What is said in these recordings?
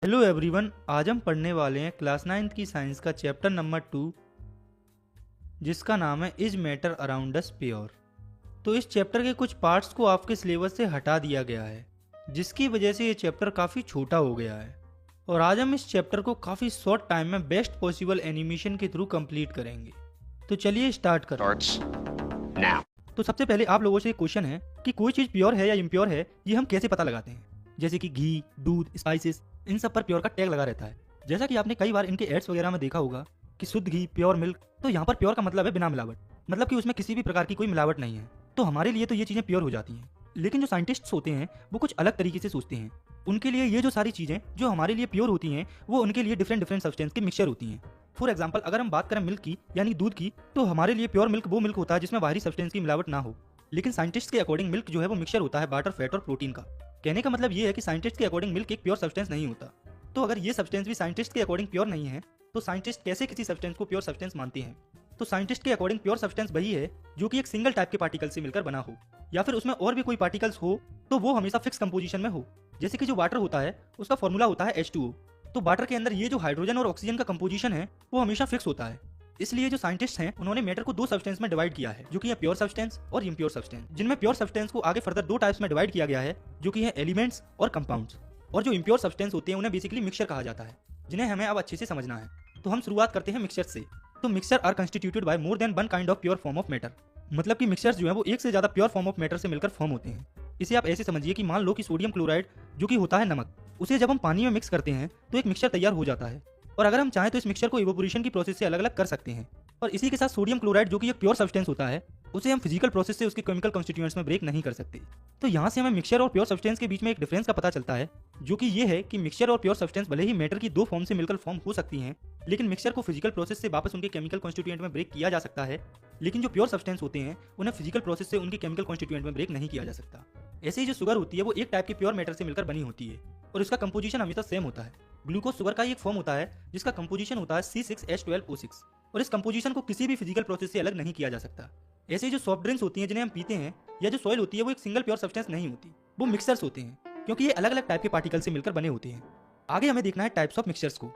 Hello everyone, आज हम पढ़ने वाले हैं क्लास 9 की साइंस का चैप्टर नंबर 2 जिसका नाम है is matter around us pure. तो इस चैप्टर के कुछ पार्ट्स को आपके सिलेबस से हटा दिया गया है, जिसकी वजह से ये चैप्टर काफ़ी छोटा हो गया है और आज हम इस चैप्टर को काफ़ी शॉर्ट टाइम में बेस्ट पॉसिबल एनिमेशन के थ्रू कंप्लीट करेंगे। तो चलिए स्टार्ट करें। तो सबसे पहले आप लोगों से एक क्वेश्चन है कि कोई चीज़ प्योर है या इम्प्योर है, ये हम कैसे पता लगाते हैं। जैसे कि घी, दूध, स्पाइसेस, इन सब पर प्योर का टैग लगा रहता है। जैसा कि आपने कई बार इनके एड्स वगैरह में देखा होगा कि शुद्ध घी, प्योर मिल्क। तो यहाँ पर प्योर का मतलब है बिना मिलावट, मतलब कि उसमें किसी भी प्रकार की कोई मिलावट नहीं है। तो हमारे लिए तो ये चीज़ें प्योर हो जाती हैं। लेकिन जो साइंटिस्ट्स होते हैं वो कुछ अलग तरीके से सोचते हैं। उनके लिए ये जो सारी चीज़ें जो हमारे लिए प्योर होती हैं वो उनके लिए डिफरेंट डिफरेंट सब्सटेंस की मिक्सचर होती हैं। फॉर एग्जाम्पल, अगर हम बात करें मिल्क की यानी दूध की, तो हमारे लिए प्योर मिल्क वो मिल्क होता है जिसमें बाहरी सब्सटेंस की मिलावट ना हो। लेकिन साइंटिस्ट के अकॉर्डिंग मिल्क जो है वो मिक्सचर होता है वाटर, फैट और प्रोटीन का। कहने का मतलब ये है कि साइंटिस्ट के अकॉर्डिंग मिल्क एक प्योर सब्सटेंस नहीं होता। तो अगर ये सब्सटेंस भी साइंटिस्ट के अकॉर्डिंग प्योर नहीं है, तो साइंटिस्ट कैसे किसी सब्सटेंस को प्योर सब्सटेंस मानते हैं। तो साइंटिस्ट के अकॉर्डिंग प्योर सब्सटेंस वही है जो कि एक सिंगल टाइप के पार्टिकल से मिलकर बना हो, या फिर उसमें और भी कोई पार्टिकल्स हो तो वो हमेशा फिक्स कंपोजिशन में हो। जैसे कि जो वाटर होता है उसका फॉर्मूला होता है H2O। तो वाटर के अंदर ये जो हाइड्रोजन और ऑक्सीजन का कंपोजिशन है वो हमेशा फिक्स होता है। इसलिए जो साइंटिस्ट हैं उन्होंने मैटर को दो सब्सटेंस में डिवाइड किया है, जो कि है प्योर सब्सटेंस और इम्प्योर सब्सटेंस। जिनमें प्योर सब्सटेंस को आगे फर्दर दो टाइप्स में डिवाइड किया गया है, जो कि है एलिमेंट्स और कंपाउंड्स। और जो इम्प्योर सब्सटेंस होते हैं उन्हें बेसिकली मिक्सचर कहा जाता है, जिन्हें हमें अब अच्छे से समझना है। तो हम शुरुआत करते हैं मिक्सचर से। तो mixture are constituted by more than one kind of pure form of matter. मतलब कि मिक्सचर्स जो है वो एक से ज्यादा प्योर फॉर्म ऑफ मैटर से मिलकर फॉर्म होते हैं। इसे आप ऐसे समझिए कि मान लो कि सोडियम क्लोराइड जो कि होता है नमक, उसे जब हम पानी में मिक्स करते हैं तो एक मिक्सचर तैयार हो जाता है। और अगर हम चाहें तो इस मिक्सचर को इवोपोरेशन की प्रोसेस से अलग अलग कर सकते हैं। और इसी के साथ सोडियम क्लोराइड जो कि एक प्योर सब्सटेंस होता है, उसे हम फिजिकल प्रोसेस से उसके केमिकल कॉन्स्टिट्यूएंट्स में ब्रेक नहीं कर सकते। तो यहाँ से हमें मिक्सचर और प्योर सब्सटेंस के बीच में एक डिफरेंस का पता चलता है, जो कि ये है कि मिक्सचर और प्योर सब्सटेंस भले ही मैटर की दो फॉर्म से मिलकर फॉर्म हो सकती हैं, लेकिन मिक्सचर को फिजिकल प्रोसेस से वापस उनके केमिकल कॉन्स्टिट्यूएंट में ब्रेक किया जा सकता है। लेकिन जो प्योर सब्सटेंस होते हैं उन्हें फिजिकल प्रोसेस से उनके केमिकल कॉन्स्टिट्यूएंट में ब्रेक नहीं किया जा सकता। ऐसे ही जो शुगर होती है वो एक टाइप की प्योर मैटर से मिलकर बनी होती है और उसका कंपोजिशन हमेशा सेम होता है। ग्लूकोज शुगर का एक फॉर्म होता है जिसका कंपोजिशन होता है C6H12O6 और इस कंपोजिशन को किसी भी फिजिकल प्रोसेस से अलग नहीं किया जा सकता। ऐसे जो सॉफ्ट ड्रिंक्स होती हैं जिन्हें हम पीते हैं, या जो सॉइल होती है, वो एक सिंगल प्योर सब्सटेंस नहीं होती, वो मिक्सचर्स होते हैं, क्योंकि ये अलग अलग टाइप के पार्टिकल से मिलकर बने होते हैं। आगे हमें देखना है टाइप्स ऑफ मिक्सचर्स को।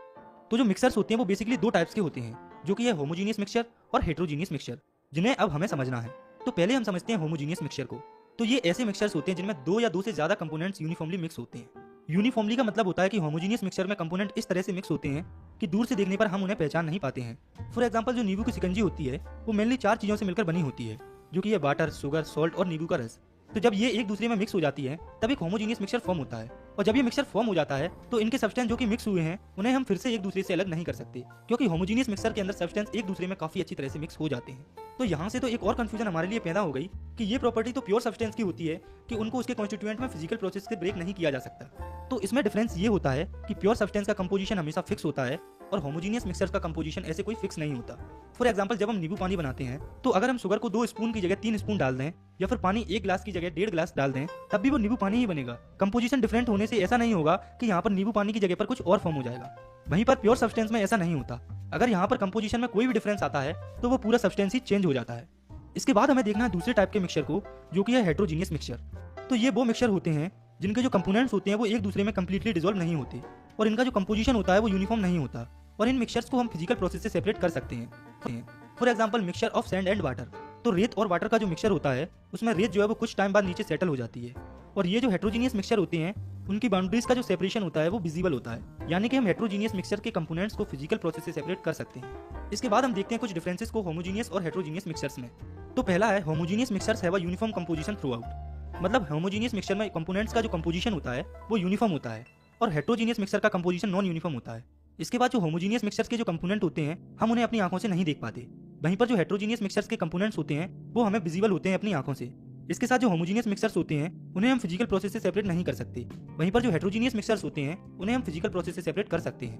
तो जो मिक्सचर्स होते हैं वो बेसिकली दो टाइप्स के होते हैं, जो कि है होमोजीनियस मिक्सचर और हेट्रोजीनियस मिक्सचर, जिन्हें अब हमें समझना है। तो पहले हम समझते हैं होमोजीनियस मिक्सचर को। तो ये ऐसे मिक्सचर्स होते हैं जिनमें दो या दो से ज्यादा कंपोनेंट्स यूनिफॉर्मली मिक्स होते हैं। यूनिफॉर्मली का मतलब होता है कि होमोजीनियस मिक्सचर में कंपोनेंट इस तरह से मिक्स होते हैं कि दूर से देखने पर हम उन्हें पहचान नहीं पाते हैं। फॉर एग्जांपल, जो नींबू की शिकंजी होती है वो मेनली चार चीजों से मिलकर बनी होती है, जो कि है वाटर, शुगर, सॉल्ट और नींबू का रस। तो जब ये एक दूसरे में मिक्स हो जाती है तब एक होमोजीनियस मिक्सचर फॉर्म होता है। और जब ये मिक्सचर फॉर्म हो जाता है तो इनके सब्सटेंस जो कि मिक्स हुए हैं उन्हें हम फिर से एक दूसरे से अलग नहीं कर सकते, क्योंकि होमोजीनियस मिक्सचर के अंदर सब्सटेंस एक दूसरे में काफी अच्छी तरह से मिक्स हो जाते हैं। तो यहाँ से तो एक और कंफ्यूजन हमारे लिए पैदा हो गई कि ये प्रॉपर्टी तो प्योर सब्सटेंस की होती है कि उनको उसके कॉन्स्टिट्यूएंट में फिजिकल प्रोसेस से ब्रेक नहीं किया जा सकता। तो इसमें डिफरेंस ये होता है कि प्योर सब्सटेंस का कंपोजिशन हमेशा फिक्स होता है और होमोजीनियस मिक्सचर्स का कंपोजिशन ऐसे कोई फिक्स नहीं होता। फॉर एग्जांपल, जब हम नींबू पानी बनाते हैं तो अगर हम शुगर को 2 स्पून की जगह 3 स्पून डाल दें, या फिर पानी 1 ग्लास की जगह 1.5 ग्लास डाल दें, तब भी वो नींबू पानी ही बनेगा। कंपोजिशन डिफरेंट होने से ऐसा नहीं होगा कि यहाँ पर नींबू पानी की जगह पर कुछ और फॉर्म हो जाएगा। वहीं पर प्योर सब्सटेंस में ऐसा नहीं होता। अगर यहाँ पर कंपोजिशन में कोई भी डिफरेंस आता है तो वो पूरा सब्सटेंस ही चेंज हो जाता है। इसके बाद हमें देखना है दूसरे टाइप के मिक्सचर को, जो कि है हेट्रोजीनियस मिक्सचर। तो ये वो मिक्सचर होते हैं जिनके जो कंपोनेंट्स होते हैं वो एक दूसरे में कंप्लीटली डिसॉल्व नहीं होते और इनका जो कंपोजिशन होता है वो यूनिफॉर्म नहीं होता, और इन मिक्सचर्स को हम फिजिकल प्रोसेस से सेपरेट कर सकते हैं। For example, mixture of sand and water. तो रेत और वाटर का जो मिक्सचर होता है उसमें रेत जो है वो कुछ टाइम बाद नीचे सेटल हो जाती है। और ये जो हेट्रोजीनियस मिक्सचर होते हैं उनकी बाउंड्रीज का जो सेपरेशन होता है वो विजिबल होता है, यानी कि हम हेट्रोजीनियस मिक्सचर के कंपोनेंट्स को फिजिकल प्रोसेस से सेपरेट कर सकते हैं। इसके बाद हम देखते हैं कुछ डिफरेंसेस को होमोजीनियस और हेट्रोजीनियस मिक्सचर्स में। तो पहला है homogeneous mixtures have a uniform composition through out. मतलब होमोजीनियस मिक्सचर में कंपोनेंट्स का जो कंपोजिशन होता है वो यूनिफॉर्म होता है और हेट्रोजीनियस मिक्सचर का कंपोजिशन नॉन यूनिफॉर्म होता है। इसके बाद जो होमोजीनियस मिक्सचर्स के जो कंपोनेंट होते हैं हम उन्हें अपनी आंखों से नहीं देख पाते, वहीं पर जो हेट्रोजीनियस मिक्सचर्स के कंपोनेंट्स होते हैं वो हमें विजिबल होते हैं अपनी आंखों से। इसके साथ जो होमोजीनियस मिक्सचर्स होते हैं उन्हें हम फिजिकल प्रोसेस से सेपरेट नहीं कर सकते, वहीं पर जो हेट्रोजीनियस मिक्सचर्स होते हैं उन्हें हम फिजिकल प्रोसेस से सेपरेट कर सकते हैं।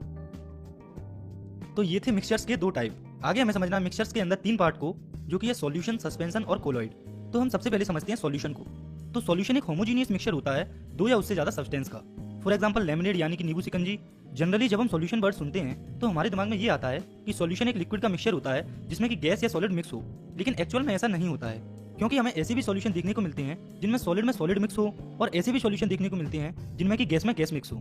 तो ये थे मिक्सचर्स के दो टाइप। आगे हमें समझना है मिक्सचर्स के अंदर 3 पार्ट को, जो कि है सॉल्यूशन, सस्पेंशन और कोलॉइड। तो हम सबसे पहले समझते हैं सॉल्यूशन को। तो सॉल्यूशन एक होमोजीनियस मिक्सचर होता है दो या उससे ज्यादा सब्सटेंस का। फॉर एग्जांपल, लेमनेड यानी कि नींबू शिकंजी। जनरली जब हम सॉल्यूशन वर्ड सुनते हैं तो हमारे दिमाग में ये आता है कि सॉल्यूशन एक लिक्विड का मिक्सचर होता है जिसमें कि गैस या सॉलिड मिक्स हो, लेकिन एक्चुअल में ऐसा नहीं होता है, क्योंकि हमें ऐसे भी सॉल्यूशन देखने को मिलते हैं जिनमें सॉलिड में सॉलिड मिक्स हो और ऐसे भी सॉल्यूशन देखने को मिलते हैं जिनमें कि गैस में गैस मिक्स हो।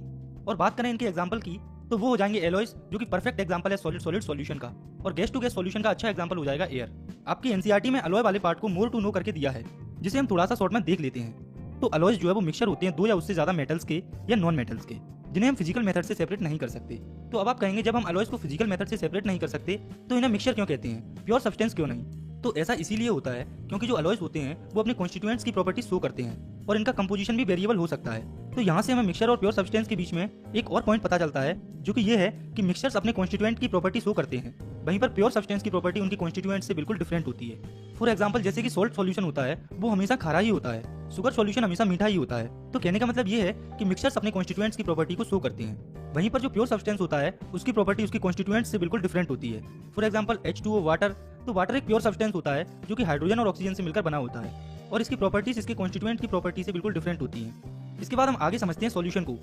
और बात करें इनके एग्जाम्पल की तो वो हो जाएंगे एलॉयज, जो कि परफेक्ट एग्जाम्पल है सॉलिड सॉलिड सॉल्यूशन का, और गैस टू गैस सॉल्यूशन का अच्छा एग्जाम्पल हो जाएगा एयर। आपकी एनसीईआरटी में अलॉय वाले पार्ट को मोर टू नो करके दिया है, जिसे हम थोड़ा सा शॉर्ट में देख लेते हैं। तो अलॉयज जो है वो मिक्सचर होते हैं दो या उससे ज्यादा मेटल्स के या नॉन मेटल्स के, जिन्हें हम फिजिकल मेथड से सेपरेट नहीं कर सकते। तो अब आप कहेंगे जब हम अलॉयज को फिजिकल मेथड से सेपरेट नहीं कर सकते तो इन्हें मिक्सचर क्यों कहते हैं, प्योर सब्सटेंस क्यों नहीं? तो ऐसा इसीलिए होता है क्योंकि जो अलॉयज होते हैं वो अपने कॉन्स्टिट्यूएंट्स की प्रॉपर्टी शो करते हैं और इनका कंपोजिशन भी वेरिएबल हो सकता है। तो यहाँ से हमें मिक्सचर और प्योर सब्सटेंस के बीच में एक और पॉइंट पता चलता है, जो कि ये है कि मिक्सचर्स अपने कॉन्स्टिट्यूएंट की प्रॉपर्टी शो करते हैं, वहीं पर प्योर सब्सटेंस की प्रॉपर्टी उनकी कॉन्स्टिट्यूएंट से बिल्कुल डिफरेंट होती है। फॉर एग्जाम्पल जैसे कि सॉल्ट सॉल्यूशन होता है वो हमेशा खारा ही होता है, शुगर सॉल्यूशन हमेशा मीठा ही होता है। तो कहने का मतलब ये है कि मिक्सचर्स अपने कॉन्स्टिट्यूएंट्स की प्रॉपर्टी को शो करते हैं, वहीं पर जो प्योर सब्सटेंस होता है उसकी प्रॉपर्टी उसकी कॉन्स्टिट्यूएंट्स से बिल्कुल डिफरेंट होती है। फॉर एग्जाम्पल H2O वाटर, तो वाटर एक प्योर सब्सटेंस होता है जो कि हाइड्रोजन और ऑक्सीजन से मिलकर बना होता है और इसकी प्रॉपर्टीज इसके कॉन्स्टिट्यूएंट की प्रॉपर्टी से बिल्कुल डिफरेंट होती हैं। इसके बाद हम आगे समझते हैं सॉल्यूशन को।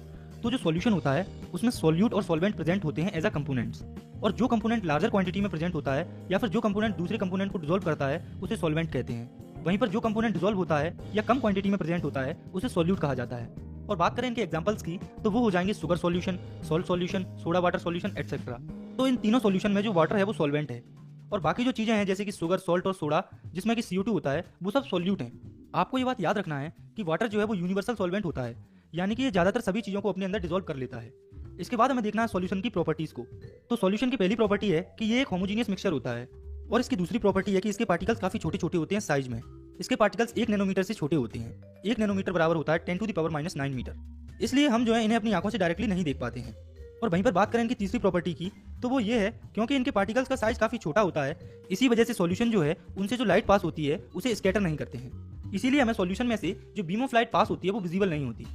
तो जो सॉल्यूशन होता है उसमें सॉल्यूट और सॉल्वेंट प्रेजेंट होते हैं एज अ कंपोनेंट्स, और जो कंपोनेंट लार्जर क्वांटिटी में प्रेजेंट होता है या फिर जो कंपोनेंट दूसरे कंपोनेंट को डिसॉल्व करता है उसे सॉल्वेंट कहते हैं। वहीं पर जो कंपोनेंट डिसॉल्व होता है या कम क्वांटिटी में प्रेजेंट होता है उसे सॉल्यूट कहा जाता है। और बात करें इनके एग्जांपल्स की तो वो हो जाएंगे sugar solution, salt solution, soda water solution etcetera. तो इन तीनों सॉल्यूशन में जो वाटर है वो सॉल्वेंट है, और बाकी जो चीजें हैं जैसे कि शुगर, सॉल्ट और सोडा जिसमें कि CO2 होता है वो सब सॉल्यूट हैं। आपको ये बात याद रखना है कि वाटर जो है वो यूनिवर्सल सॉल्वेंट होता है, यानी कि ये ज्यादातर सभी चीजों को अपने अंदर डिसॉल्व कर लेता है। इसके बाद हमें देखना है सॉल्यूशन की प्रॉपर्टीज को। तो सॉल्यूशन की पहली प्रॉपर्टी है कि ये एक होमोजीनियस मिक्सचर होता है, और इसकी दूसरी प्रॉपर्टी है कि इसके पार्टिकल्स काफी छोटे छोटे होते हैं साइज में। इसके पार्टिकल्स 1 नैनोमीटर से छोटे होते हैं। 1 नैनोमीटर बराबर होता है 10⁻⁹ मीटर, इसलिए हम जो है इन्हें अपनी आंखों से डायरेक्टली नहीं देख पाते हैं। और वहीं पर बात करें इनकी तीसरी प्रॉपर्टी की तो वो ये है क्योंकि इनके पार्टिकल्स का साइज काफी छोटा होता है, इसी वजह से सॉल्यूशन जो है उनसे जो लाइट पास होती है उसे स्कैटर नहीं करते हैं, इसीलिए हमें सॉल्यूशन में से जो बीम ऑफ लाइट पास होती है वो विजिबल नहीं होती।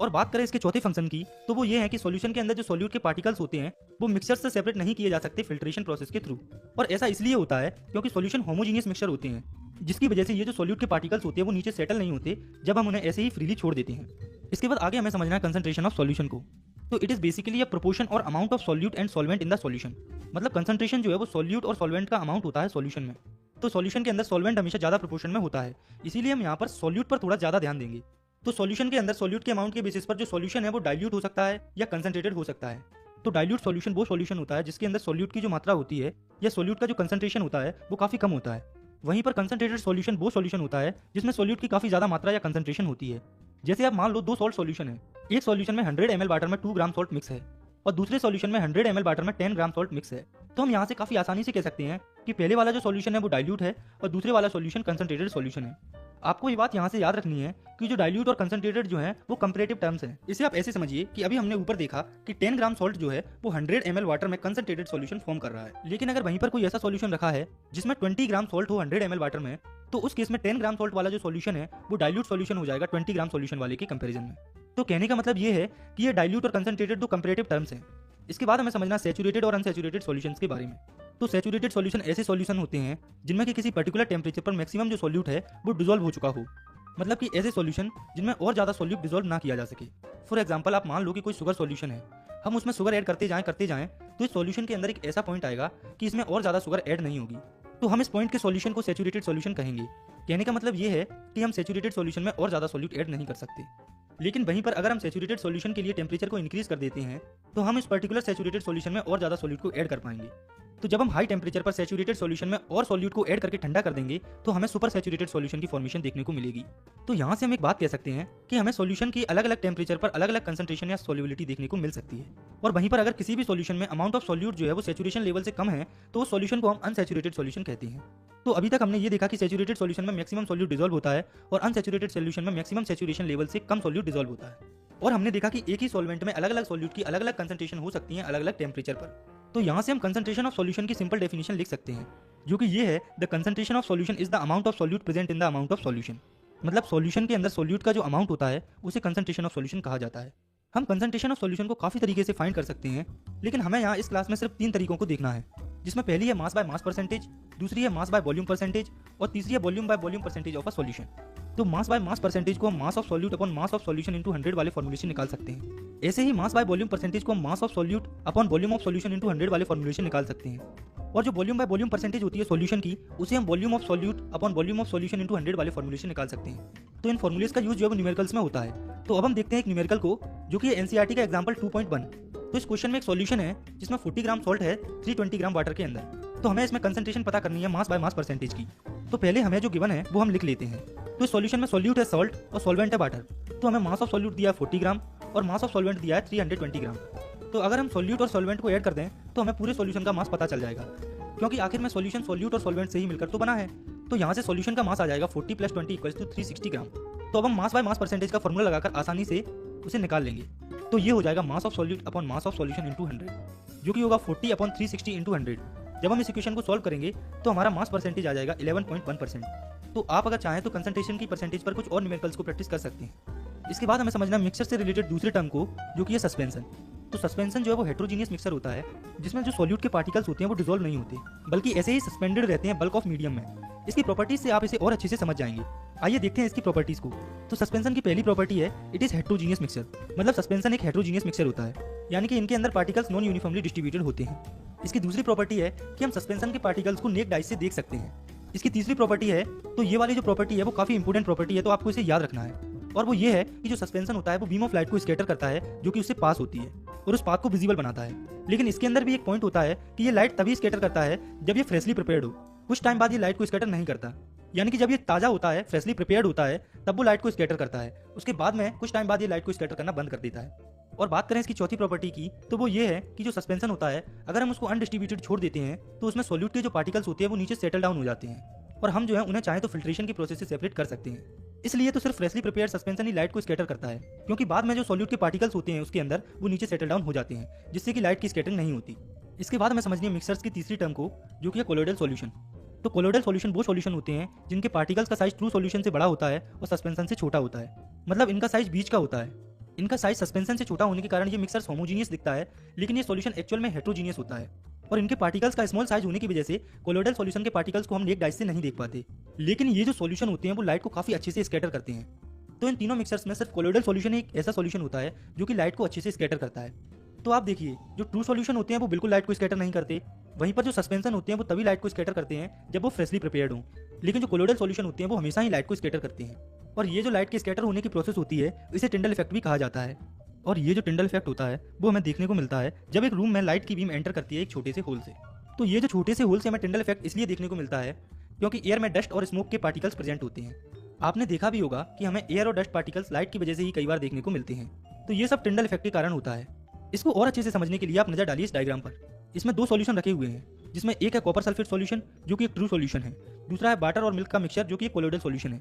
और बात करें इसके चौथे फंक्शन की तो वो ये है कि सॉल्यूशन के अंदर जो सॉल्यूट के पार्टिकल्स होते हैं वो मिक्सचर से सेपरेट नहीं किए जा सकते फिल्ट्रेशन प्रोसेस के थ्रू, और ऐसा इसलिए होता है क्योंकि सॉल्यूशन होमोजीनियस मिक्सचर होते हैं, जिसकी वजह से ये जो सॉल्यूट के पार्टिकल्स होते हैं वो नीचे सेटल नहीं होते जब हम उन्हें ऐसे ही फ्रीली छोड़ देते हैं। इसके बाद आगे हमें समझना है कंसंट्रेशन ऑफ सॉल्यूशन को। तो it is basically a proportion और amount of solute and solvent in the solution, मतलब कंसंट्रेशन जो है वो सॉल्यूट और सॉल्वेंट का अमाउंट होता है सॉल्यूशन में। तो सॉल्यूशन के अंदर सॉल्वेंट हमेशा ज्यादा प्रोपोर्शन में होता है, इसीलिए हम यहाँ पर सॉल्यूट पर थोड़ा ज्यादा ध्यान देंगे। तो सॉल्यूशन के अंदर सॉल्यूट के अमाउंट के बेसिस पर जो सॉल्यूशन है वो डाइल्यूट हो सकता है या कंसंट्रेटेड हो सकता है। तो डाइल्यूट सॉल्यूशन वो सॉल्यूशन होता है जिसके अंदर सॉल्यूट की जो मात्रा होती है या सॉल्यूट का जो कंसंट्रेशन होता है वो काफी कम होता है। वहीं पर कंसंट्रेटेड सॉल्यूशन वो सॉल्यूशन होता है जिसमें सॉल्यूट की काफी ज्यादा मात्रा या कंसंट्रेशन होती है। जैसे आप मान लो 2 सॉल्ट सॉल्यूशन है, एक सॉल्यूशन में 100 ml वाटर में 2 ग्राम सॉल्ट मिक्स है और दूसरे सॉल्यूशन में 100 ml वाटर में 10 ग्राम सॉल्ट मिक्स है। तो हम यहाँ से काफी आसानी से कह सकते हैं कि पहले वाला जो सॉल्यूशन है वो डाइल्यूट है और दूसरे वाला सॉल्यूशन कंसंट्रेटेड सॉल्यूशन है। आपको ये बात यहाँ से याद रखनी है कि जो डाइल्यूट और कंसंट्रेटेड जो है वो कंपैरेटिव टर्म्स हैं। इसे आप ऐसे समझिए कि अभी हमने ऊपर देखा कि 10 ग्राम सॉल्ट जो है वो 100 ml वाटर में कंसंट्रेटेड सॉल्यूशन फॉर्म कर रहा है, लेकिन अगर वहीं पर कोई ऐसा सॉल्यूशन रखा है जिसमें 20 ग्राम सॉल्ट हो 100 ml वाटर में, तो उस केस में 10 ग्राम सॉल्ट वाला जो सॉल्यूशन है वो डाइल्यूट सॉल्यूशन हो जाएगा 20 ग्राम सॉल्यूशन वाले के कंपैरिजन में। तो कहने का मतलब ये है कि ये डाइल्यूट और कंसंट्रेटेड दो कंपैरेटिव टर्म्स हैं। इसके बाद हमें समझना सैचुरेटेड और अनसैचुरेटेड सॉल्यूशंस के बारे में। तो सैचुरेटेड सॉल्यूशन ऐसे सॉल्यूशन होते हैं जिनमें कि किसी पर्टिकुलर टेम्परेचर पर मैक्सिमम जो सॉल्यूट है वो डिसॉल्व हो चुका हो, मतलब कि ऐसे सॉल्यूशन जिनमें और ज्यादा सॉल्यूट डिसॉल्व ना किया जा सके। फॉर एग्जांपल आप मान लो कि कोई शुगर सॉल्यूशन है, हम उसमें शुगर ऐड करते जाएं तो इस सॉल्यूशन के अंदर एक ऐसा पॉइंट आएगा कि इसमें और ज्यादा शुगर ऐड नहीं होगी, तो हम इस पॉइंट के सॉल्यूशन को सैचुरेटेड सॉल्यूशन कहेंगे। कहने का मतलब ये है कि हम सैचुरेटेड सॉल्यूशन में और ज्यादा सॉल्यूट ऐड नहीं कर सकते। लेकिन वहीं पर अगर हम सैचुरेटेड सॉल्यूशन के लिए टेम्परेचर को इंक्रीज कर देते हैं तो हम इस पर्टिकुलर सैचुरेटेड सॉल्यूशन में और ज्यादा सॉल्यूट को ऐड कर पाएंगे। तो जब हम हाई टेम्परेचर पर सैचुरेटेड सॉल्यूशन में और सॉल्यूट को ऐड करके ठंडा कर देंगे तो हमें सुपर सैचुरेटेड सॉल्यूशन की फॉर्मेशन देखने को मिलेगी। तो यहाँ से हम एक बात कह सकते हैं कि हमें सॉल्यूशन की अलग अलग टेम्परेचर पर अलग अलग कंसंट्रेशन या सॉल्युबिलिटी देखने को मिल सकती है। और वहीं पर अगर किसी भी सॉल्यूशन में अमाउंट ऑफ सॉल्यूट जो है वो सैचुरेशन लेवल से कम है तो उस सॉल्यूशन को हम अनसैचुरेटेड सॉल्यूशन कहते हैं। तो अभी तक हमने ये देखा कि सैचुरेटेड सॉल्यूशन में मैक्सिमम सॉल्यूट डिसॉल्व होता है और अनसैचुरेटेड सॉल्यूशन में मैक्सिमम सैचुरेशन लेवल से कम सॉल्यूट डिसॉल्व होता है। और हमने देखा कि एक ही सॉल्वेंट में अलग अलग सॉल्यूट की अलग अलग कंसंट्रेशन हो सकती है अलग अलग टेम्परेचर पर। तो यहाँ से हम कंसंट्रेशन ऑफ सॉल्यूशन की सिंपल डेफिनेशन लिख सकते हैं, जो कि ये है the concentration of solution is the amount of solute present in the amount of solution. मतलब सॉल्यूशन के अंदर सॉल्यूट का जो अमाउंट होता है उसे कंसंट्रेशन ऑफ सॉल्यूशन कहा जाता है। हम कंसंट्रेशन ऑफ सॉल्यूशन को काफी तरीके से फाइंड कर सकते हैं, लेकिन हमें यहाँ इस क्लास में सिर्फ 3 तरीकों को देखना है, जिसमें पहली है मास बाय मास परसेंटेज, दूसरी है मास बाय वॉल्यूम परसेंटेज और तीसरी है volume by volume percentage of a solution. तो मास बाय मास परसेंटेज को हम mass of solute upon mass of solution into 100 वाले फॉर्मूलेशन निकाल सकते हैं। ऐसे ही मास बाय वॉल्यूम परसेंटेज को हम mass of solute upon volume of solution into 100 वाले फॉर्मूलेशन निकाल सकते हैं। और जो वॉल्यूम बाय वॉल्यूम परसेंटेज होती है सॉल्यूशन की, उसे हम volume of solute upon volume of solution into 100 वाले फॉर्मूलेशन निकाल सकते हैं। तो इन फॉर्मूलेस का यूज जो है न्यूमेरिकल्स में होता है। तो अब हम देखते हैं एक न्यूमेरिकल को जो कि एनसीईआरटी का एग्जाम्पल 2.1। तो इस क्वेश्चन में एक सॉल्यूशन है जिसमें 40 ग्राम सॉल्ट है 320 ग्राम वाटर के अंदर। तो हमें इसमें कंसंट्रेशन पता करनी है मास बाय मास परसेंटेज की। तो पहले हमें जो गिवन है वो हम लिख लेते हैं। तो इस सॉल्यूशन में सॉल्यूट है सॉल्ट और सॉल्वेंट है वाटर। तो हमें मास ऑफ सॉल्यूट दिया है 40 ग्राम और मास ऑफ सॉल्वेंट दिया है 320 ग्राम। तो अगर हम सॉल्यूट और सॉल्वेंट को ऐड कर दें तो हमें पूरे सॉल्यूशन का मास पता चल जाएगा, क्योंकि आखिर में सॉल्यूशन सॉल्यूट और सॉल्वेंट से ही मिलकर तो बना है। तो यहाँ से सॉल्यूशन का मास आ जाएगा 40 + 20 = 360 ग्राम। तो अब हम मास बाय मास परसेंटेज का फॉर्मूला लगाकर आसानी से उसे निकाल लेंगे। तो ये हो जाएगा mass of solute upon mass of solution into 100, जो कि होगा 40 अपॉन 360 इंटू 100। जब हम इस इक्वेशन को सॉल्व करेंगे तो हमारा मास परसेंटेज आ जाएगा 11.1%। तो आप अगर चाहें तो कंसंट्रेशन की परसेंटेज पर कुछ और न्यूमेरिकल्स को प्रैक्टिस कर सकते हैं। इसके बाद हमें समझना मिक्सचर से रिलेटेड दूसरे टर्म को, जो कि है सस्पेंशन। तो सस्पेंशन जो है वो हेट्रोजीनियस मिक्सचर होता है, जिसमें जो सॉल्यूट के पार्टिकल्स होते हैं वो डिसॉल्व नहीं होते, बल्कि ऐसे ही सस्पेंडेड रहते हैं बल्क ऑफ मीडियम में। इसकी प्रॉपर्टीज से आप इसे और अच्छे से समझ जाएंगे। आइए देखते हैं इसकी प्रॉपर्टीज को। तो सस्पेंशन की पहली प्रॉपर्टी है इट इज हेट्रोजीनियस मिक्सचर। मतलब सस्पेंशन एक हेट्रोजीनियस मिक्सचर होता है, यानी कि इनके अंदर पार्टिकल्स नॉन यूनिफॉर्मली डिस्ट्रीब्यूटेड होते हैं। इसकी दूसरी प्रॉपर्टी है कि हम सस्पेंशन के पार्टिकल्स को नेक्ड आइज से देख सकते हैं। इसकी तीसरी प्रॉपर्टी है, तो ये वाली जो प्रॉपर्टी है वो काफी इंपॉर्टेंट प्रॉपर्टी है, तो आपको इसे याद रखना है। और वो ये है कि जो सस्पेंशन होता है वो बीम ऑफ लाइट को स्कैटर करता है जो कि उससे पास होती है और उस पाथ को विजिबल बनाता है। लेकिन इसके अंदर भी एक पॉइंट होता है कि ये लाइट तभी स्कैटर करता है जब ये फ्रेशली प्रिपेयर्ड हो। कुछ टाइम बाद ये लाइट को स्कैटर नहीं करता, यानी कि जब ये ताजा होता है, फ्रेशली प्रिपेयर्ड होता है, तब वो लाइट को स्कैटर करता है। उसके बाद में कुछ टाइम बाद ये लाइट को स्कैटर करना बंद कर देता है। और बात करें इसकी चौथी प्रॉपर्टी की, तो वो ये है कि जो सस्पेंशन होता है अगर हम उसको अनडिस्ट्रीब्यूटेड छोड़ देते हैं तो उसमें सॉल्यूट के जो पार्टिकल्स होते हैं वो नीचे सेटल डाउन हो जाते हैं और हम जो है उन्हें चाहे तो फिल्ट्रेशन की प्रोसेस से सेपरेट कर सकते हैं। इसलिए तो सिर्फ फ्रेशली प्रिपेयर्ड सस्पेंशन ही लाइट को स्कैटर करता है, क्योंकि बाद में जो सॉल्यूट के पार्टिकल्स होते हैं उसके अंदर वो नीचे सेटल डाउन हो जाते हैं, जिससे कि लाइट की स्कैटरिंग नहीं होती। इसके बाद हमें समझनी है मिक्सर्स की तीसरी टर्म को, जो कि है कोलोइडल सॉल्यूशन। तो कोलोइडल सॉल्यूशन वो सॉल्यूशन होते हैं जिनके पार्टिकल्स का साइज ट्रू सॉल्यूशन से बड़ा होता है और सस्पेंशन से छोटा होता है। मतलब इनका साइज बीच का होता है। इनका साइज सस्पेंशन से छोटा होने के कारण ये मिक्सर्स होमोजीनियस दिखता है, लेकिन ये सॉल्यूशन एक्चुअल में हेट्रोजीनियस होता है। और इनके पार्टिकल्स का स्मॉल साइज होने की वजह से कोलोइडल सॉल्यूशन के पार्टिकल्स को हम नेक्ड आइज से नहीं देख पाते, लेकिन ये जो सॉल्यूशन होते हैं वो लाइट को काफी अच्छे से स्कैटर करते हैं। तो इन तीनों मिक्सर्स में सिर्फ कोलोइडल सॉल्यूशन एक ऐसा सॉल्यूशन होता है जो कि लाइट को अच्छे से स्कैटर करता है। तो आप देखिए, जो ट्रू सॉल्यूशन होते हैं वो बिल्कुल लाइट को स्कैटर नहीं करते, वहीं पर जो सस्पेंशन होते हैं वो तभी लाइट को स्कैटर करते हैं जब वो फ्रेशली प्रिपेयर्ड हों। लेकिन जो कोलोइडल सॉल्यूशन होते हैं वो हमेशा ही लाइट को स्कैटर करते हैं। और ये जो लाइट के स्कैटर होने की प्रोसेस होती है इसे टिंडल इफेक्ट भी कहा जाता है। और ये जो टिंडल इफेक्ट होता है वो हमें देखने को मिलता है जब एक रूम में लाइट की बीम एंटर करती है एक छोटे से होल से। तो ये जो छोटे से होल से हमें टिंडल इफेक्ट इसलिए देखने को मिलता है क्योंकि एयर में डस्ट और स्मोक के पार्टिकल्स प्रेजेंट होते हैं। आपने देखा भी होगा कि हमें एयर और डस्ट पार्टिकल्स लाइट की वजह से ही कई बार देखने को मिलते हैं। तो ये सब टिंडल इफेक्ट के कारण होता है। इसको और अच्छे से समझने के लिए आप नजर डालिए इस डायग्राम पर। इसमें दो सॉल्यूशन रखे हुए हैं, जिसमें एक है कॉपर सल्फेट सॉल्यूशन जो कि एक ट्रू सॉल्यूशन है, दूसरा है वाटर और मिल्क का मिक्सचर जो कि एक कोलोइडल सॉल्यूशन है।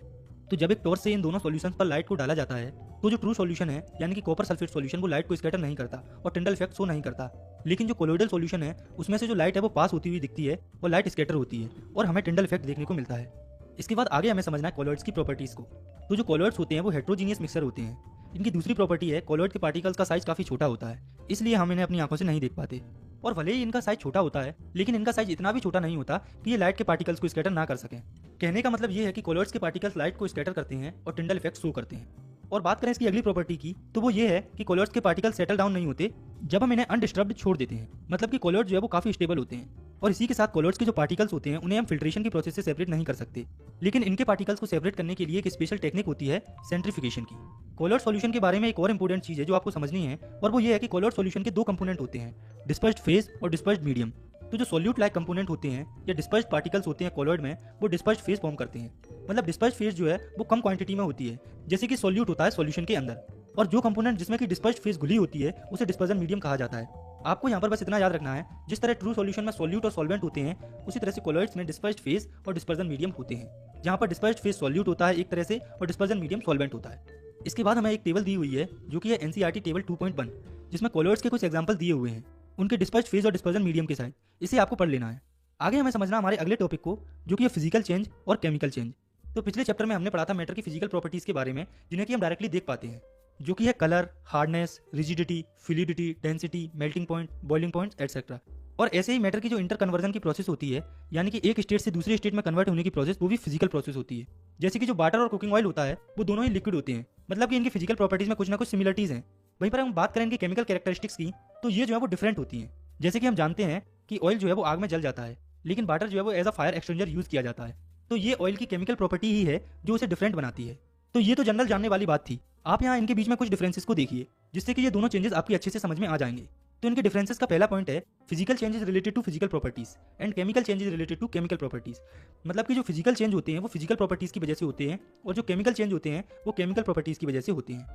तो जब एक टॉर्च से इन दोनों सॉल्यूशंस पर लाइट को डाला जाता है तो जो ट्रू सॉल्यूशन है यानी कि कॉपर सल्फेट सॉल्यूशन वो लाइट को स्कैटर नहीं करता और टिंडल इफेक्ट शो नहीं करता। लेकिन जो कोलोइडल सॉल्यूशन है उसमें से जो लाइट है वो पास होती हुई दिखती है और लाइट स्कैटर होती है और हमें टिंडल इफेक्ट देखने को मिलता है। इसके बाद आगे हमें समझना है कोलोइड्स की प्रॉपर्टीज को। तो जो कोलोइड्स होते हैं वो हेट्रोजीनियस मिक्सचर होते हैं। इनकी दूसरी प्रॉपर्टी है कोलोइड के पार्टिकल्स का साइज काफी छोटा होता है, इसलिए हम इन्हें अपनी आंखों से नहीं देख पाते। और भले ही इनका साइज छोटा होता है, लेकिन इनका साइज इतना भी छोटा नहीं होता कि ये लाइट के पार्टिकल्स को स्कैटर ना कर सकें। कहने का मतलब ये है कि कोलोइड्स के पार्टिकल्स लाइट को स्कैटर करते हैं और टिंडल इफेक्ट शो करते हैं। और बात करें इसकी अगली प्रॉपर्टी की, तो वो ये है कि कोलोइड्स के पार्टिकल्स सेटल डाउन नहीं होते जब हम इन्हें अनडिस्टर्ब्ड छोड़ देते हैं। मतलब कि कोलोइड्स जो है वो काफी स्टेबल होते हैं। और इसी के साथ कोलोइड्स के जो पार्टिकल्स होते हैं उन्हें हम फिल्ट्रेशन की प्रोसेस से सेपरेट नहीं कर सकते, लेकिन इनके पार्टिकल्स को सेपरेट करने के लिए एक स्पेशल टेक्निक होती है सेंट्रीफिकेशन की। कोलोइड सॉल्यूशन के बारे में एक और इंपॉर्टेंट चीज है जो आपको समझनी है, और वो ये है कि कोलोइड सॉल्यूशन के दो कंपोनेंट होते हैं, डिस्पर्स्ड फेज और डिस्पर्स्ड मीडियम। तो जो सॉल्यूट लाइक कंपोनेंट होते हैं या डिस्पर्स्ड पार्टिकल्स होते हैं कोलोइड में, वो डिस्पर्स्ड फेज फॉर्म करते हैं। मतलब डिस्पर्स्ड फेज जो है वो कम क्वांटिटी में होती है, जैसे कि सॉल्यूट होता है सॉल्यूशन के अंदर। और जो कंपोनेंट जिसमें कि डिस्पर्स्ड फेज घुली होती है उसे डिस्पर्जन मीडियम कहा जाता है। आपको यहाँ पर बस इतना याद रखना है, जिस तरह ट्रू सॉल्यूशन में सॉल्यूट और सॉल्वेंट होते हैं उसी तरह से कोलोइड्स में डिस्पर्स्ड फेज और डिस्पर्जन मीडियम होते हैं, जहाँ पर डिस्पर्स्ड फेज सॉल्यूट होता है एक तरह से और डिस्पर्जन मीडियम सॉल्वेंट होता है। इसके बाद हमें एक टेबल दी हुई है जो कि है एनसीईआरटी टेबल 2.1, जिसमें कोलोइड्स के कुछ एग्जांपल दिए हुए हैं उनके डिस्पर्स्ड फेज और डिस्पर्जन मीडियम के साथ। इसे आपको पढ़ लेना है। आगे हमें समझना हमारे अगले टॉपिक को, जो कि है फिजिकल चेंज और केमिकल चेंज। तो पिछले चैप्टर में हमने पढ़ा था मैटर की फिजिकल प्रॉपर्टीज के बारे में, जिन्हें कि हम डायरेक्टली देख पाते हैं, जो कि है colour, hardness, rigidity, fluidity, density, melting point, boiling point etcetera. और ऐसे ही मैटर की जो इंटर कन्वर्जन की प्रोसेस होती है, यानी कि एक स्टेट से दूसरे स्टेट में कन्वर्ट होने की प्रोसेस, वो भी फिजिकल प्रोसेस होती है। जैसे कि जो वाटर और कुकिंग ऑयल होता है वो दोनों ही लिक्विड होते हैं, मतलब कि इनकी फिजिकल प्रॉपर्टीज में कुछ ना कुछ सिमिलरिटीज हैं। वहीं पर हम बात करें इनकी केमिकल कैरेक्टरिस्टिक्स की, तो ये जो है वो डिफरेंट होती हैं। जैसे कि हम जानते हैं कि ऑयल जो है वो आग में जल जाता है, लेकिन वाटर जो है वो as a fire exchanger use किया जाता है। तो ये ऑयल की केमिकल प्रॉपर्टी ही है जो उसे डिफरेंट बनाती है। तो ये तो जनरल जानने वाली बात थी, आप यहाँ इनके बीच में कुछ डिफरेंसेस को देखिए, जिससे कि ये दोनों चेंजेस आपकी अच्छे से समझ में आ जाएंगे। तो इनके डिफरेंसेस का पहला पॉइंट है physical changes related to physical properties and chemical changes related to chemical properties. मतलब कि जो फिजिकल चेंज होते हैं वो फिजिकल प्रॉपर्टीज की वजह से होते हैं और जो केमिकल चेंज होते हैं वो केमिकल प्रॉपर्टीज की वजह से होते हैं।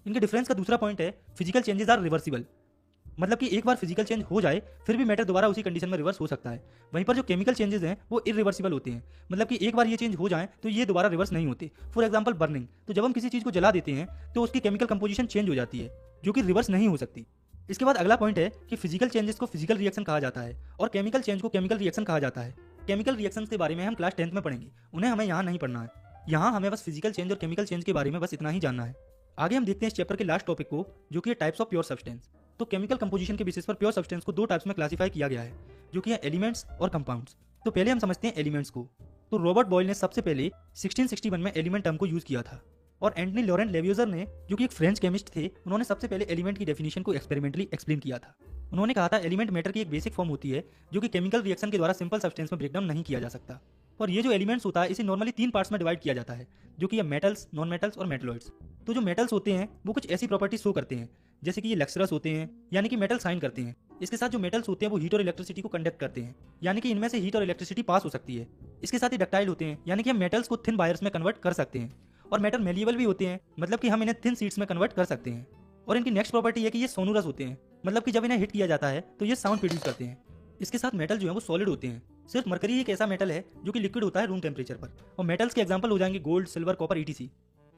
इनके डिफरेंस का दूसरा पॉइंट है फिजिकल चेंजेस आर रिवर्सिबल। मतलब कि एक बार फिजिकल चेंज हो जाए फिर भी मैटर दोबारा उसी कंडीशन में रिवर्स हो सकता है। वहीं पर जो केमिकल चेंजेस हैं वो इरिवर्सिबल होते हैं। मतलब कि एक बार ये चेंज हो जाए तो ये दोबारा रिवर्स नहीं होते। फॉर एग्जांपल बर्निंग, तो जब हम किसी चीज़ को जला देते हैं तो उसकी केमिकल कंपोजिशन चेंज हो जाती है जो कि रिवर्स नहीं हो सकती। इसके बाद अगला पॉइंट है कि फिजिकल चेंजेस को फिजिकल रिएक्शन कहा जाता है और केमिकल चेंज को केमिकल रिएक्शन कहा जाता है। केमिकल रिएक्शंस के बारे में हम क्लास 10th में पढ़ेंगे, उन्हें हमें यहाँ नहीं पढ़ना है। यहाँ हमें बस फिजिकल चेंज और केमिकल चेंज के बारे में बस इतना ही जानना है। आगे हम देखते हैं इस चैप्टर के लास्ट टॉपिक को, जो कि है टाइप्स ऑफ प्योर सब्सटेंस। तो केमिकल कंपोजिशन के बेसिस पर प्योर सब्सटेंस को दो टाइप्स में क्लासिफाई किया गया है, जो कि है एलिमेंट्स और कंपाउंड्स। तो पहले हम समझते हैं एलिमेंट्स को। तो रॉबर्ट बॉयल ने सबसे पहले 1661 में एलिमेंट टर्म को यूज किया था और एंटनी लॉरेंट लेवियोजर ने, जो कि एक फ्रेंच केमिस्ट थे, उन्होंने सबसे पहले एलिमेंट की डेफिनेशन को एक्सपेरिमेंटली एक्सप्लेन किया था। उन्होंने कहा था एलिमेंट मैटर की एक बेसिक फॉर्म होती है जो कि केमिकल रिएक्शन के द्वारा सिंपल सब्सटेंस में ब्रेकडाउन नहीं किया जा सकता। और ये जो एलिमेंट्स होता है इसे नॉर्मली 3 पार्ट्स में डिवाइड किया जाता है, जो कि ये मेटल्स, नॉन मेटल्स और मेटलॉइड्स। तो जो मेटल्स होते हैं वो कुछ ऐसी प्रॉपर्टीज शो करते हैं जैसे कि ये लेक्सरस होते हैं, यानी कि मेटल साइन करते हैं। इसके साथ जो मेटल्स होते हैं वो हीट और इलेक्ट्रिसिटी को कंडक्ट करते हैं, यानी कि इनमें से हीट और इलेक्ट्रिसिटी पास हो सकती है। इसके साथ ही डक्टाइल होते हैं, यानी कि हम मेटल्स को थिन वायर्स में कन्वर्ट कर सकते हैं। और मेटल मेलिएबल भी होते हैं, मतलब कि हम इन्हें थिन शीट्स में कन्वर्ट कर सकते हैं। और इनकी नेक्स्ट प्रॉपर्टी है कि ये सोनोरस होते हैं, मतलब कि जब इन्हें हिट किया जाता है तो ये साउंड प्रोड्यूस करते हैं। इसके साथ मेटल जो है वो सॉलिड होते हैं। सिर्फ मरकरी एक ऐसा मेटल है जो कि लिक्विड होता है रूम टेम्परेचर पर। और मेटल्स के एग्जांपल हो जाएंगे गोल्ड, सिल्वर, कॉपर, ईटीसी।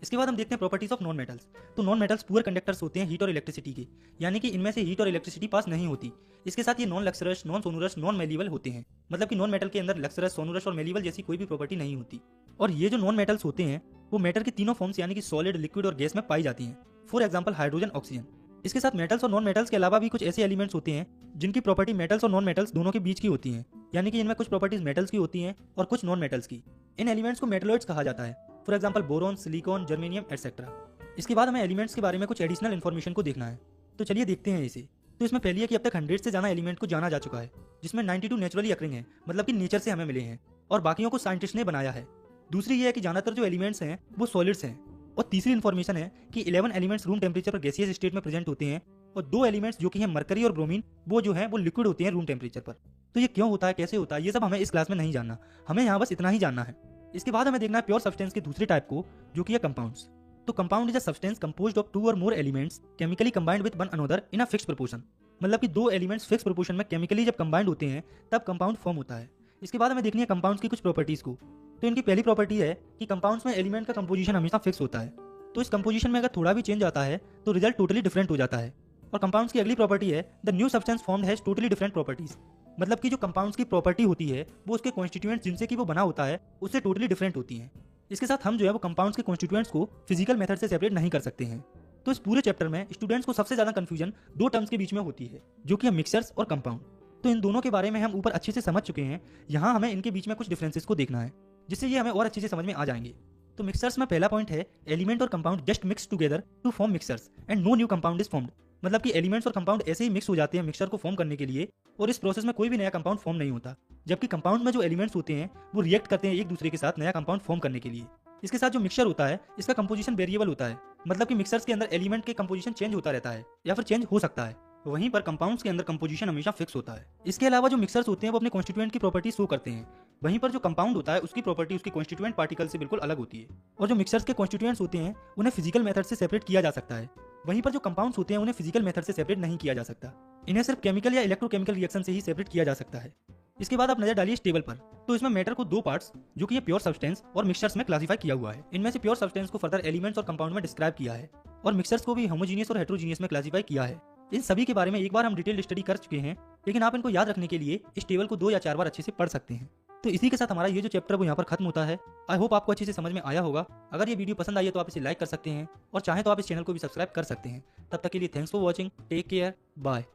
इसके बाद हम देखते हैं प्रॉपर्टीज ऑफ नॉन मेटल्स। तो नॉन मेटल्स पुअर कंडक्टर्स होते हैं हीट और इलेक्ट्रिसिटी के, यानी कि इनमें से हीट और इलेक्ट्रिसिटी पास नहीं होती। इसके साथ ये नॉन लक्सरस, नॉन सोनोरस, नॉन मेलिबल होते हैं, मतलब कि नॉन मेटल के अंदर लक्सरस, सोनोरस और मेलिबल जैसी कोई भी प्रॉपर्टी नहीं होती। और ये जो नॉन मेटल्स होते हैं वो मैटर के तीनों फॉर्म्स यानी कि सॉलिड, लिक्विड और गैस में पाई जाती हैं। For example hydrogen, oxygen. इसके साथ मेटल्स और नॉन मेटल्स के अलावा भी कुछ ऐसे एलिमेंट्स होते हैं जिनकी प्रॉपर्टी मेटल्स और नॉन मेटल्स दोनों के बीच की होती हैं, यानी कि इनमें कुछ प्रॉपर्टीज मेटल्स की होती हैं और कुछ नॉन मेटल्स की। इन एलिमेंट्स को मेटलॉइड्स कहा जाता है। For example boron, silicon, germanium etcetera. इसके बाद हमें एलिमेंट्स के बारे में कुछ एडिशनल इन्फॉर्मेशन को देखना है, तो चलिए देखते हैं इसे। तो इसमें पहली है कि अब तक 100 से ज्यादा एलिमेंट को जाना जा चुका है, जिसमें 92 नेचुरली अकरिंग है, मतलब कि नेचर से हमें मिले हैं, और बाकियों को साइंटिस्ट ने बनाया है। दूसरी ये है कि ज्यादातर जो एलिमेंट्स हैं वो सॉलिड्स हैं। और तीसरी इन्फॉर्मेशन है कि 11 एलिमेंट्स रूम टेम्परेचर पर गैसियस स्टेट में प्रेजेंट होते हैं और 2 एलिमेंट्स जो कि हैं मरकरी और ब्रोमीन, वो जो है वो लिक्विड होते हैं रूम टेम्परेचर पर। तो ये क्यों होता है, कैसे होता है, ये सब हमें इस क्लास में नहीं जानना, हमें यहाँ बस इतना ही जानना है। इसके बाद हमें देखना है प्योर सब्सटेंस के दूसरे टाइप को, जो कि है कंपाउंड्स। तो compound is a substance composed of 2 और more elements chemically combined with one another in a fixed proportion. मतलब कि 2 एलिमेंट्स फिक्स प्रोपोर्शन में केमिकली जब कंबाइंड होते हैं तब कंपाउंड फॉर्म होता है। इसके बाद हमें देखनी है कंपाउंड्स की कुछ प्रॉपर्टीज को। तो इनकी पहली प्रॉपर्टी है कि कंपाउंड्स में एलिमेंट का कंपोजिशन हमेशा फिक्स होता है। तो इस कंपोजिशन में अगर थोड़ा भी चेंज आता है तो रिजल्ट टोटली डिफरेंट हो जाता है। और कंपाउंड्स की अगली प्रॉपर्टी है the new substance formed has totally different properties. मतलब कि जो कंपाउंड्स की प्रॉपर्टी होती है वो उसके कॉन्स्टिट्यूएंट्स जिनसे कि वो बना होता है उससे टोटली डिफरेंट होती हैं। इसके साथ हम जो है वो कंपाउंड्स के कॉन्स्टिट्यूएंट्स को फिजिकल मेथड से सेपरेट नहीं कर सकते हैं। तो इस पूरे चैप्टर में स्टूडेंट्स को सबसे ज्यादा कंफ्यूजन 2 टर्म्स के बीच में होती है, जो कि है मिक्सर्स और कंपाउंड। तो इन दोनों के बारे में हम ऊपर अच्छे से समझ चुके हैं। यहाँ हमें इनके बीच में कुछ डिफरेंसेस को देखना है, जिससे ये हमें और अच्छे से समझ में आ जाएंगे। तो मिक्सर्स में पहला पॉइंट है एलिमेंट और compound just mix together to form mixers and no new compound is formed. मतलब कि एलिमेंट्स और कंपाउंड ऐसे ही मिक्स हो जाते हैं मिक्सर को फॉर्म करने के लिए, और इस प्रोसेस में कोई भी नया कंपाउंड फॉर्म नहीं होता। जबकि कंपाउंड में जो एलिमेंट्स होते हैं वो रिएक्ट करते हैं एक दूसरे के साथ नया कंपाउंड फॉर्म करने के लिए। इसके साथ जो मिक्सचर होता है इसका कंपोजिशन वेरिएबल होता है, मतलब कि मिक्सर्स के अंदर एलिमेंट के कंपोजिशन चेंज होता रहता है या फिर चेंज हो सकता है। वहीं पर कंपाउंड्स के अंदर कंपोजिशन हमेशा फिक्स होता है। इसके अलावा जो मिक्सर्स होते हैं वो अपने कॉन्स्टिट्यूएंट की प्रॉपर्टी शो करते हैं, वहीं पर जो कंपाउंड होता है उसकी प्रॉपर्टी उसके कॉन्स्टिट्यूएंट पार्टिकल से बिल्कुल अलग होती है। और जो मिक्सर्स के कॉन्स्टिट्यूएंट्स होते हैं उन्हें फिजिकल मेथड से सेपरेट किया जा सकता है, वहीं पर जो कंपाउंड्स होते हैं उन्हें फिजिकल मेथड से सेपरेट नहीं किया जा सकता। इन्हें सिर्फ केमिकल या इलेक्ट्रोकेमिकल रिएक्शन से ही सेपरेट किया जा सकता है। इसके बाद आप नजर डालिए इस टेबल पर। तो इसमें मैटर को 2 पार्ट्स, जो कि ये प्योर सब्सटेंस और मिक्सचर्स में क्लासिफाई किया हुआ है। इनमें से प्योर सब्सटेंस को फर्दर एलिमेंट्स और कंपाउंड में डिस्क्राइब किया है, और मिक्सचर्स को भी होमोजीनियस और हेटेरोजीनियस में क्लासिफाई किया है। इन सभी के बारे में एक बार हम डिटेल स्टडी कर चुके हैं, लेकिन आप इनको याद रखने के लिए इस टेबल को 2 या 4 बार अच्छे से पढ़ सकते हैं। तो इसी के साथ हमारा ये जो चैप्टर वो यहाँ पर खत्म होता है। आई होप आपको अच्छे से समझ में आया होगा। अगर ये वीडियो पसंद आई है तो आप इसे लाइक कर सकते हैं, और चाहें तो आप इस चैनल को भी सब्सक्राइब कर सकते हैं। तब तक के लिए thanks for watching, take care, bye.